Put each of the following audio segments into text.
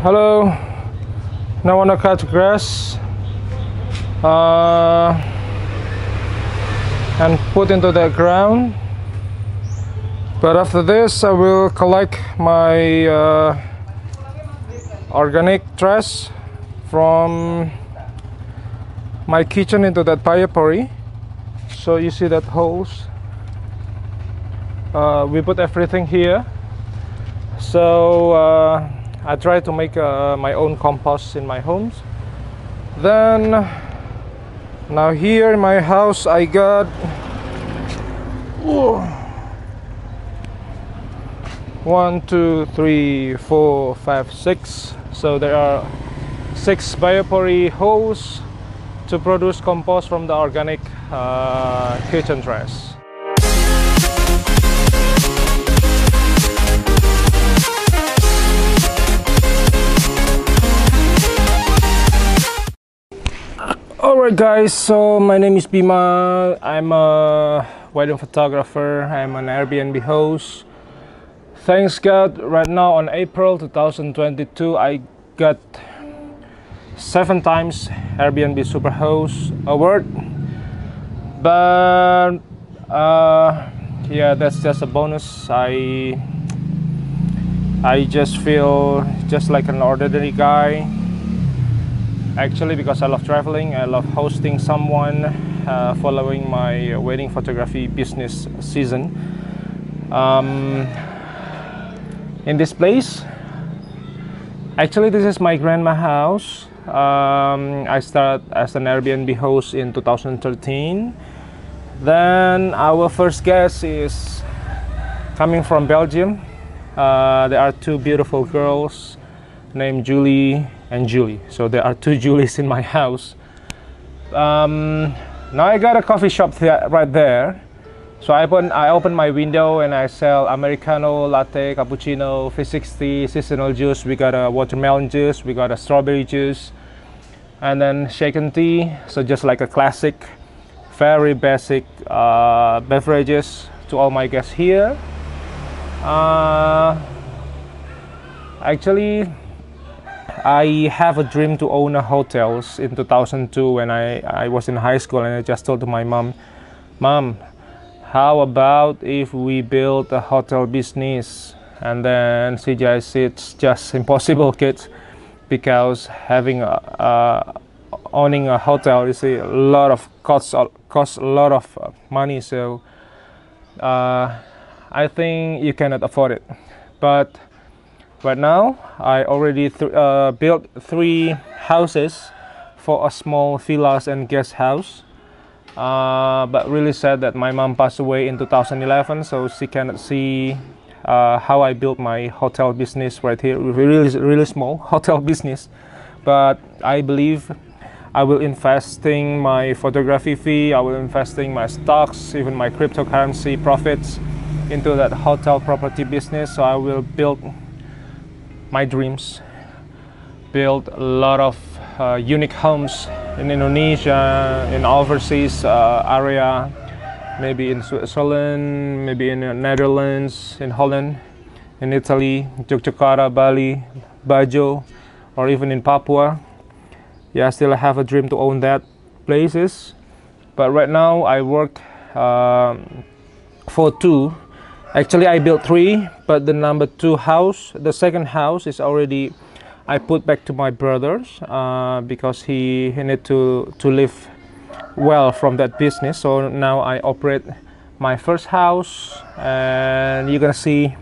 Hello. Now I wanna cut grass and put into the ground. But after this, I will collect my organic trash from my kitchen into that payapori. So you see that holes. We put everything here. So I try to make my own compost in my homes. Then now here in my house I got 1, 2, 3, 4, 5, 6. So there are 6 biopori holes to produce compost from the organic kitchen trash. Alright guys, so my name is Bima. I'm a wedding photographer. I'm an Airbnb host. Thanks God, right now on April 2022 I got 7 times Airbnb Superhost Award. But yeah, that's just a bonus. I just feel just like an ordinary guy. Actually, because I love traveling, I love hosting someone, following my wedding photography business season. In this place, actually this is my grandma's house. I started as an Airbnb host in 2013. Then our first guest is coming from Belgium. There are 2 beautiful girls named Julie and Julie. So there are 2 Julies in my house. Now I got a coffee shop right there. So I open my window and I sell Americano, latte, cappuccino, 360, seasonal juice. We got a watermelon juice, we got a strawberry juice, and then shaken tea. So just like a classic, very basic beverages to all my guests here. Actually, I have a dream to own a hotels in 2002 when I was in high school, and I just told my mom, how about if we build a hotel business? And then she just said, it's just impossible, kids, because owning a hotel is a lot of costs a lot of money. So I think you cannot afford it. But right now, I already built 3 houses for a small villas and guest house. But really sad that my mom passed away in 2011, so she cannot see how I built my hotel business right here. Really small hotel business. But I believe I will investing my photography fee, I will investing my stocks, even my cryptocurrency profits into that hotel property business. So I will build my dreams, build a lot of unique homes in Indonesia, in overseas area, maybe in Switzerland, maybe in the Netherlands, in Holland, in Italy, Yogyakarta, Bali, Bajo, or even in Papua. Yeah, I still have a dream to own that places. But right now I work for 2. Actually, I built 3, but the number 2 house, the second house is already, I put back to my brothers because he need to live well from that business. So now I operate my first house, and you're gonna see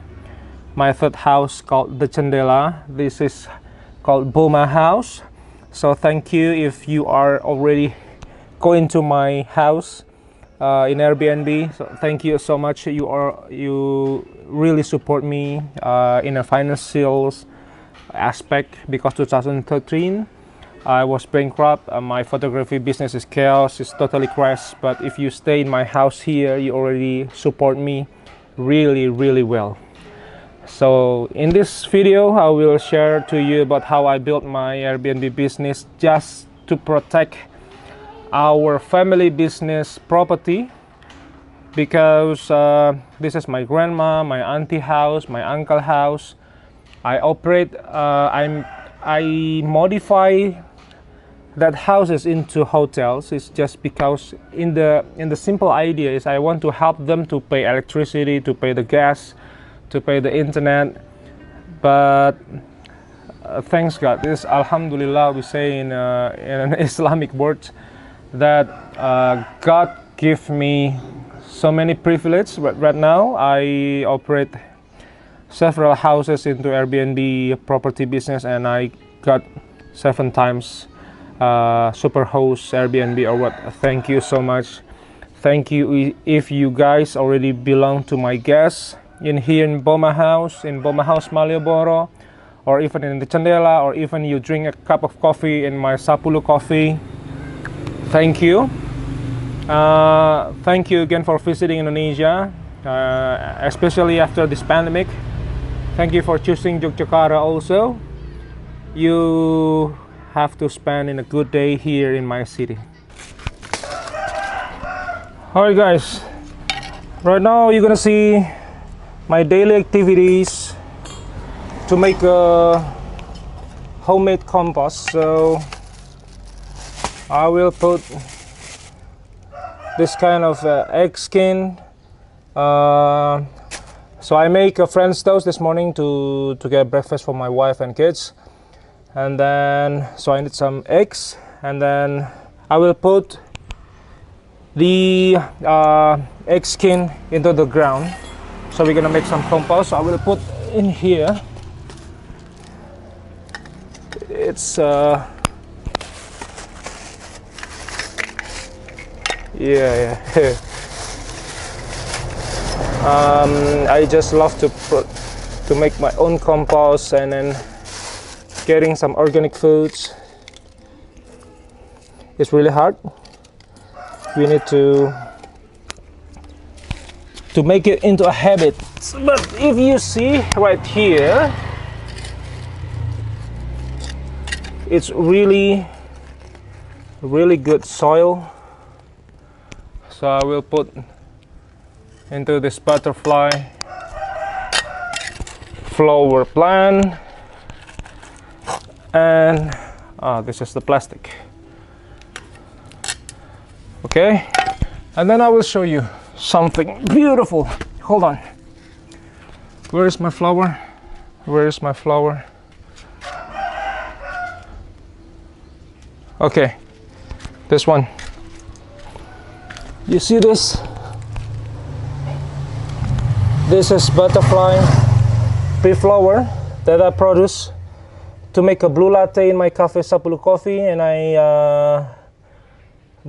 my third house called the Cendela. This is called Bima house. So thank you if you are already going to my house in Airbnb. So thank you so much. You really support me in a financial aspect, because 2013 I was bankrupt. My photography business is chaos, it's totally crashed. But if you stay in my house here, you already support me really well. So in this video I will share to you about how I built my Airbnb business just to protect our family business property, because this is my grandma, my auntie house, my uncle house. I operate, I modify that houses into hotels is just because in the simple idea is I want to help them to pay electricity, to pay the gas, to pay the internet. But thanks God, this Alhamdulillah we say in an Islamic word that God give me so many privileges. Right now I operate several houses into Airbnb property business, and I got 7 times super host Airbnb or what. Thank you so much. Thank you if you guys already belong to my guests in here in Bima House, Malioboro, or even in the Candela, or even you drink a cup of coffee in my 10 coffee. Thank you. Thank you again for visiting Indonesia, especially after this pandemic. Thank you for choosing Yogyakarta also. You have to spend in a good day here in my city. Alright guys, right now you're gonna see my daily activities to make a homemade compost. So I will put this kind of egg skin. So I make a French toast this morning to get breakfast for my wife and kids. And then, so I need some eggs, and then I will put the egg skin into the ground. So we're gonna make some compost. So I will put in here. It's yeah. I just love to make my own compost, and then getting some organic foods. It's really hard. We need to make it into a habit. But if you see right here, it's really good soil. So I will put into this butterfly flower plant, and this is the plastic. Okay, and then I will show you something beautiful. Hold on. Where is my flower? Where is my flower? Okay, this one. You see this? This is butterfly pea flower that I produce to make a blue latte in my cafe 10 coffee, and I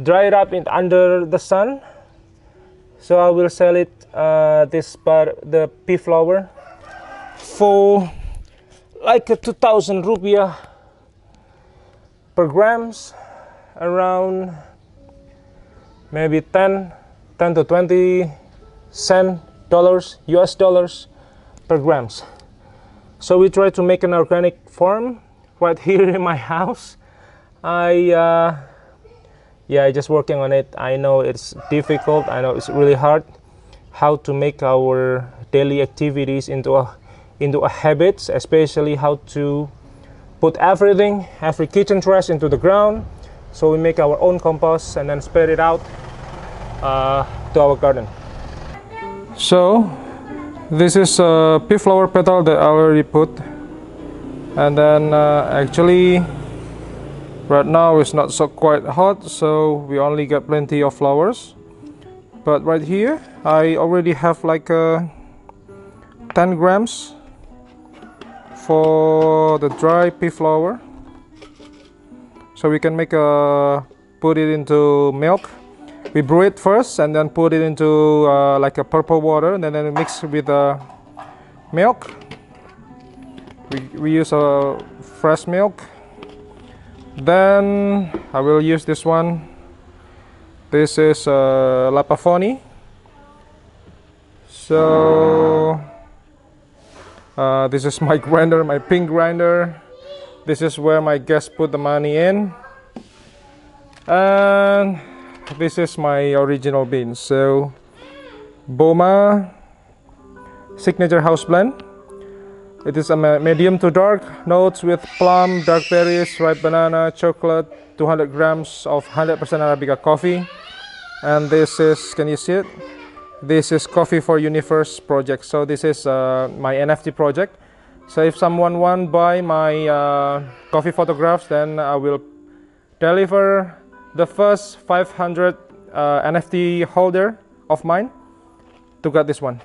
dry it up under the sun. So I will sell it the pea flower for like a 2,000 rupiah per grams, around maybe 10 to 20 cent US dollars per grams. So we try to make an organic farm right here in my house. I just working on it. I know it's difficult. I know it's really hard how to make our daily activities into a habit, especially how to put every kitchen trash into the ground. So we make our own compost and then spread it out to our garden. So this is a pea flower petal that I already put, and then actually right now it's not so quite hot, so we only get plenty of flowers. But right here I already have like 10 grams for the dry pea flower, so we can put it into milk. We brew it first and then put it into like a purple water, and then mix with milk. We use fresh milk. Then I will use this one. This is lapafoni. So this is my grinder, my pink grinder. This is where my guests put the money in, and this is my original beans. So Bima signature house blend. It is a medium to dark notes with plum, dark berries, ripe banana, chocolate, 200 grams of 100% Arabica coffee. And this is, can you see it? This is Coffee for Universe project. So this is my NFT project. So if someone want buy my coffee photographs, then I will deliver the first 500 NFT holder of mine to get this one.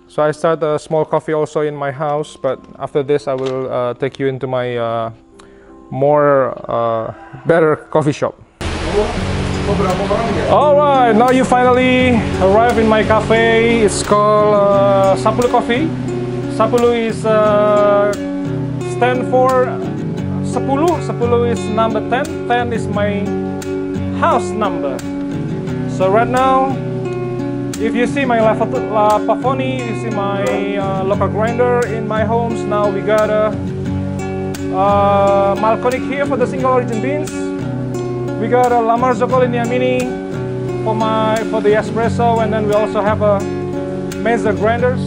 So I start a small coffee also in my house, but after this I will take you into my more better coffee shop. Alright, now you finally arrive in my cafe. It's called Sapulu Coffee. Sapulu is stand for Sepuluh. Sepuluh is number 10. 10 is my house number. So right now, if you see my La Pafoni, you see my local grinder in my homes. Now we got a Malconic here for the single origin beans. We got a La Marzocco in Yamini for the espresso, and then we also have a mezza grinders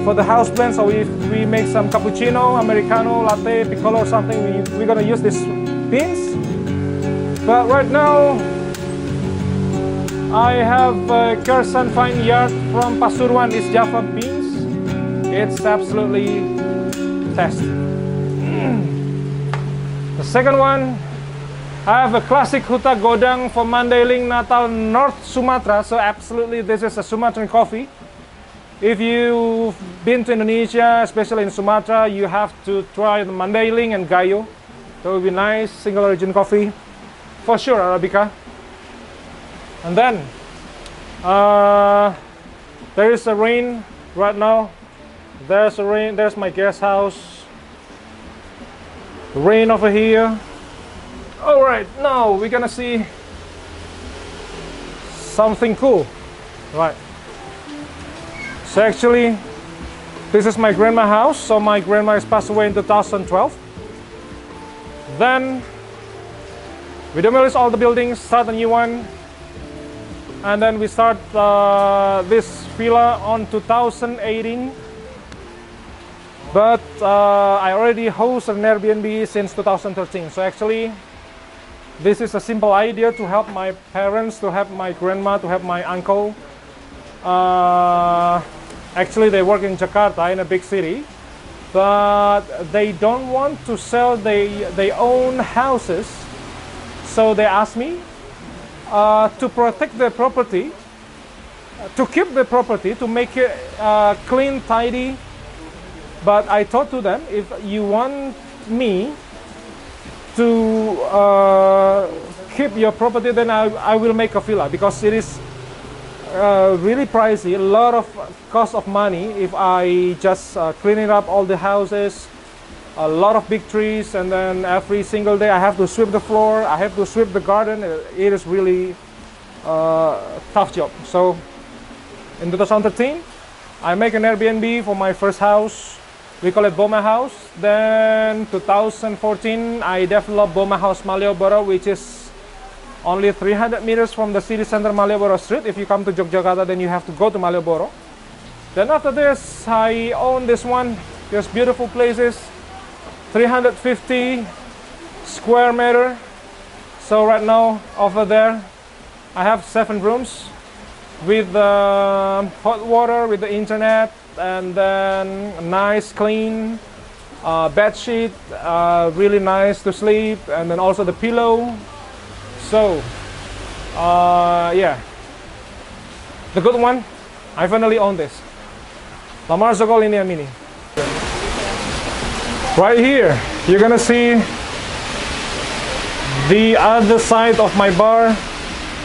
for the house blend. So if we make some cappuccino, americano, latte, piccolo or something, we're gonna use these beans. But right now, I have Kersan Fine Yard from Pasuruan, East Java beans. It's absolutely tasty. The second one, I have a classic Huta Godang for Mandailing, Natal, North Sumatra. So absolutely, this is a Sumatran coffee. If you've been to Indonesia, especially in Sumatra, you have to try the Mandailing and Gayo. That would be nice, single origin coffee. For sure, Arabica. And then, there is a rain right now. There's a rain, there's my guest house. Rain over here. Alright, now we're gonna see something cool. Right. So actually, this is my grandma's house. So my grandma has passed away in 2012. Then we demolish all the buildings, start a new one. And then we start this villa on 2018. But I already host an Airbnb since 2013. So actually, this is a simple idea to help my parents, to help my grandma, to help my uncle. Actually, they work in Jakarta, in a big city, but they don't want to sell their own houses. So they asked me to protect their property, to keep the property, to make it clean, tidy. But I told to them, if you want me to keep your property, then I will make a villa, because it is really pricey, a lot of cost of money if I just cleaning up all the houses, a lot of big trees, and then every single day I have to sweep the floor, I have to sweep the garden. It is really tough job. So in 2013 I make an Airbnb for my first house. We call it Boma House. Then 2014 I developed Boma House Malioboro, which is only 300 meters from the city center Malioboro Street. If you come to Yogyakarta, then you have to go to Malioboro. Then after this, I own this one. There's beautiful places, 350 square meter. So right now over there, I have 7 rooms with hot water, with the internet, and then nice, clean bed sheet, really nice to sleep, and then also the pillow. So, yeah, the good one, I finally own this. La Marzocco in Yamini. Right here, you're gonna see the other side of my bar,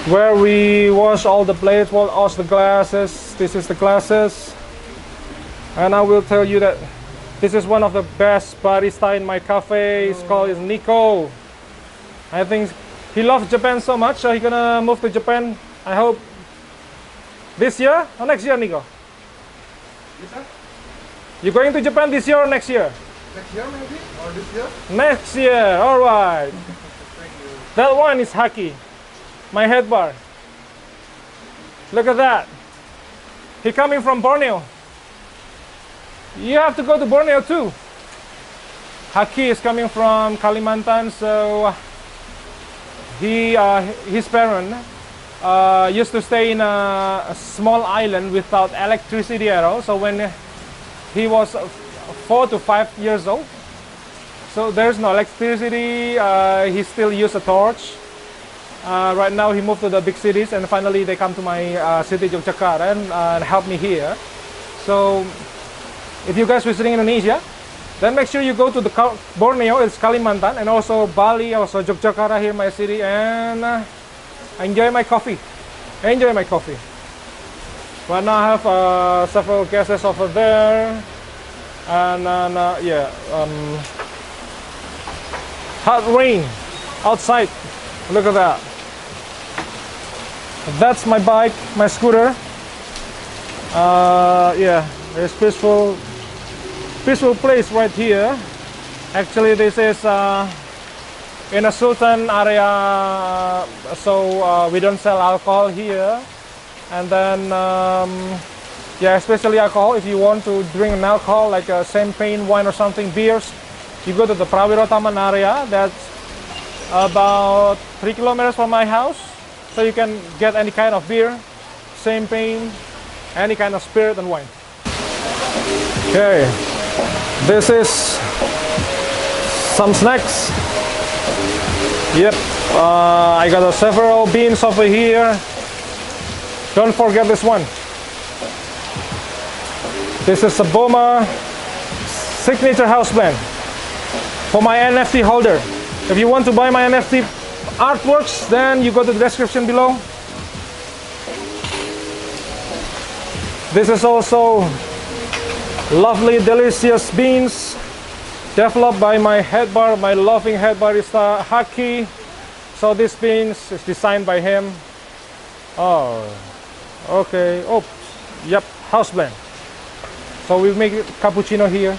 where we wash all the plates, wash the glasses. This is the glasses. And I will tell you that this is one of the best barista in my cafe. It's called Nico. I think he loves Japan so much, so he's gonna move to Japan. I hope this year or next year, Nico. Yes, sir? You going to Japan this year or next year? Next year maybe? Or this year? Next year, alright. Thank you. That one is Haki, my head bar. Look at that. He coming from Borneo. You have to go to Borneo too. Haki is coming from Kalimantan, so his parents used to stay in a small island without electricity at all. So when he was 4 to 5 years old, so there's no electricity, he still used a torch. Right now he moved to the big cities, and finally they come to my city, Yogyakarta, and help me here. So if you guys visiting Indonesia, then make sure you go to the Borneo, it's Kalimantan, and also Bali, also Yogyakarta here in my city, and enjoy my coffee. Enjoy my coffee. Right now I have several guests over there, and yeah, hot rain outside. Look at that. That's my bike, my scooter. Yeah, it's peaceful place right here. Actually, this is in a Sultan area, so we don't sell alcohol here. And then, yeah, especially alcohol. If you want to drink an alcohol like champagne, wine, or something, beers, you go to the Prawiro Taman area. That's about 3 kilometers from my house, so you can get any kind of beer, champagne, any kind of spirit and wine. Okay, this is some snacks. Yep, I got several beans over here. Don't forget this one. This is a Bima signature houseplant for my NFT holder. If you want to buy my NFT artworks, then you go to the description below. This is also lovely, delicious beans developed by my head bar. My loving head barista Haki. So this beans is designed by him. Oh, okay. Oh, yep, house blend. So we make cappuccino here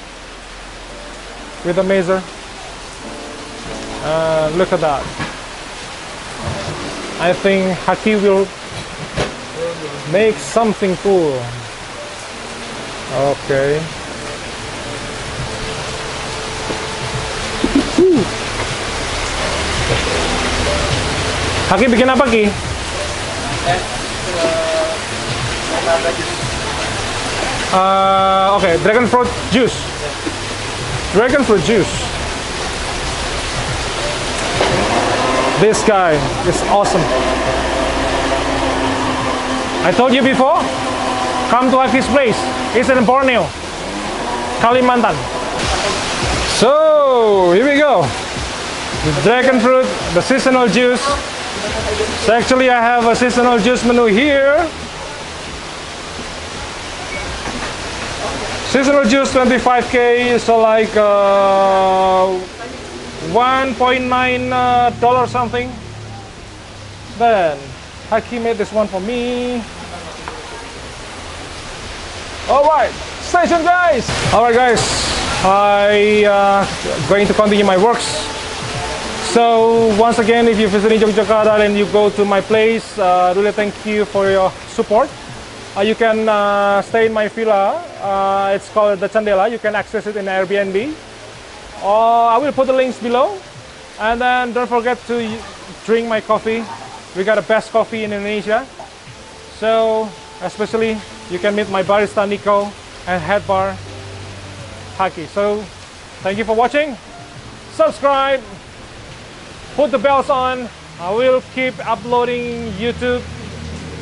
with a mazer. Look at that. I think Haki will make something cool. Okay. Haki bikin apa, Ki? Okay, dragon fruit juice. Dragon fruit juice. This guy is awesome. I told you before, come to Haki's place. It's in Borneo, Kalimantan. So here we go. The dragon fruit, the seasonal juice. So actually I have a seasonal juice menu here. Seasonal juice 25k, so like $1.9 something. Then Haki made this one for me. Alright, stay tuned guys. Alright guys, I going to continue my works. So once again, if you're visiting Yogyakarta and you go to my place, really thank you for your support. You can stay in my villa. It's called the Chandela. You can access it in Airbnb. I will put the links below. And then don't forget to drink my coffee. We got the best coffee in Indonesia. So especially you can meet my barista Nico and head bar Haki. So thank you for watching. Subscribe. Put the bells on. I will keep uploading YouTube,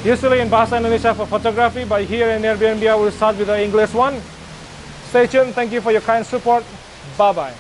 usually in Bahasa Indonesia for photography, but here in Airbnb I will start with the English one. Stay tuned. Thank you for your kind support. Bye bye.